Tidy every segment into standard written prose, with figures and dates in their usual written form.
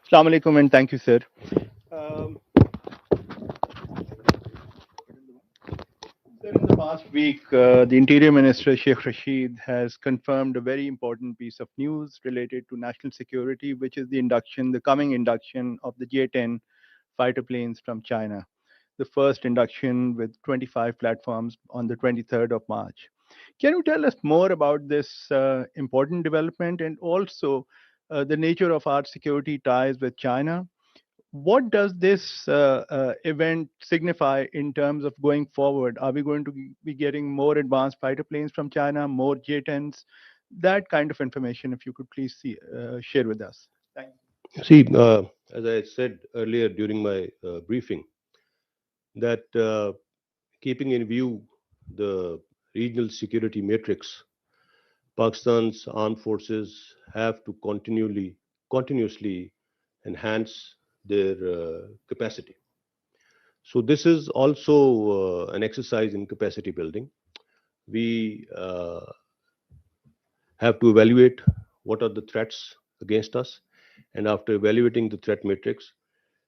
Assalamu alaikum and thank you, sir. Um, Sir, in the past week, the Interior Minister Sheikh Rashid has confirmed a very important piece of news related to national security, which is the coming induction of the J-10 fighter planes from China. The first induction with 25 platforms on the 23rd of March. Can you tell us more about this important development and also the nature of our security ties with China? What does this event signify in terms of going forward? Are we going to be getting more advanced fighter planes from China, more J-10s? That kind of information, if you could please share with us. Thank See, as I said earlier during my briefing, that keeping in view the regional security matrix, Pakistan's armed forces have to continuously enhance their capacity. So this is also an exercise in capacity building. We have to evaluate what are the threats against us, and after evaluating the threat matrix,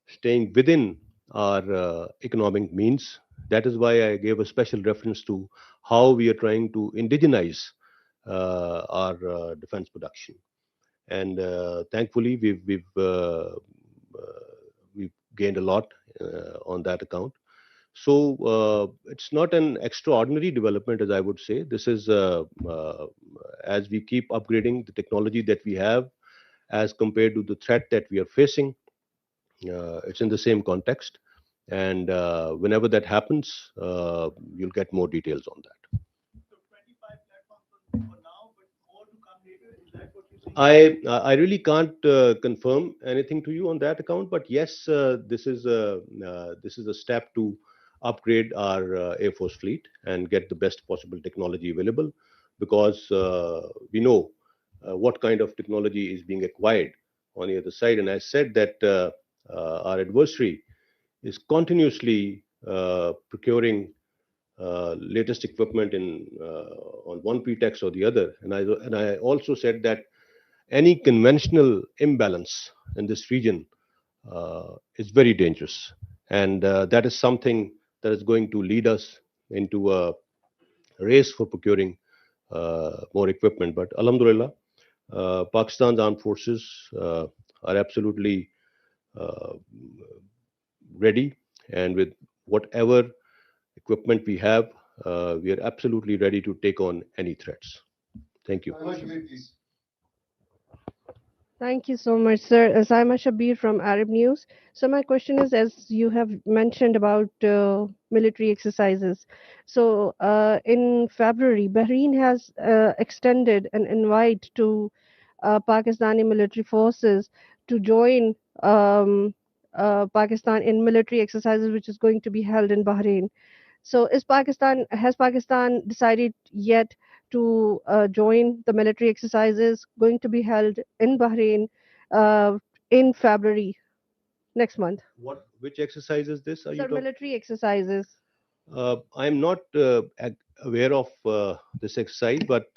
staying within our economic means. That is why I gave a special reference to how we are trying to indigenize our defense production. And thankfully, we've gained a lot on that account. So it's not an extraordinary development, as I would say. This is as we keep upgrading the technology that we have as compared to the threat that we are facing. It's in the same context, and whenever that happens, you'll get more details on that. you. So 25 platforms for now, but more to come later. Is that what you're saying? I really can't confirm anything to you on that account, but yes, this is a step to upgrade our Air Force fleet and get the best possible technology available, because we know what kind of technology is being acquired on the other side. And I said that our adversary is continuously procuring latest equipment in on one pretext or the other. And I also said that any conventional imbalance in this region is very dangerous, and that is something that is going to lead us into a race for procuring more equipment. But Alhamdulillah, Pakistan's armed forces are absolutely uh, ready, and with whatever equipment we have, we are absolutely ready to take on any threats. Thank you. Thank you so much, sir. Saima Shabir from Arab News. So my question is, as you have mentioned about military exercises, so in February, Bahrain has extended an invite to Pakistani military forces to join Pakistan in military exercises, which is going to be held in Bahrain. So, has Pakistan decided yet to join the military exercises going to be held in Bahrain uh, in February next month? Which exercise is this? Are you Sir, talking? military exercises. I'm not aware of this exercise, but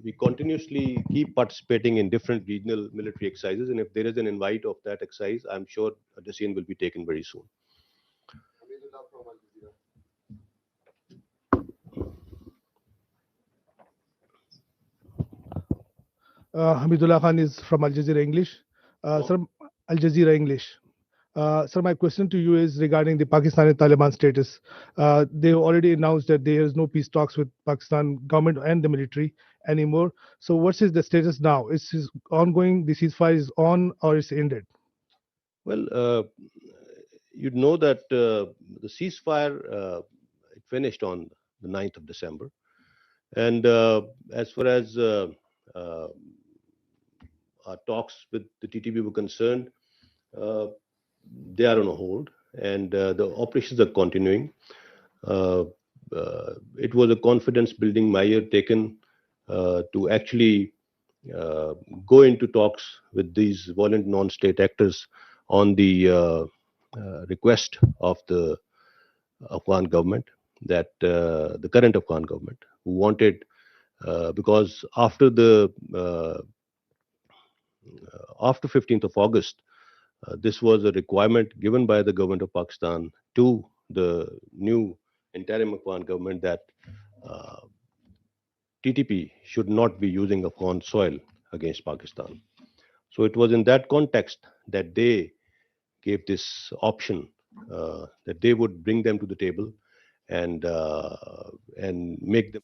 we continuously keep participating in different regional military exercises. And if there is an invite of that exercise, I'm sure a decision will be taken very soon. Hamidullah Khan is from Al Jazeera English. Sir, Al Jazeera English. Sir, my question to you is regarding the Pakistani Taliban status. They already announced that there is no peace talks with Pakistan government and the military anymore. So, what is the status now? Is it ongoing? The ceasefire is on or it's ended? Well, you know that the ceasefire it finished on the 9th of December. And as far as uh, our talks with the TTP were concerned, uh, they are on a hold, and the operations are continuing. Uh, it was a confidence building measure taken to actually uh, go into talks with these violent non state actors on the request of the Afghan government, that the current Afghan government, who wanted, because after the after 15th of August, this was a requirement given by the government of Pakistan to the new interim Afghan government that uh, TTP should not be using Afghan soil against Pakistan. So it was in that context that they gave this option that they would bring them to the table and make them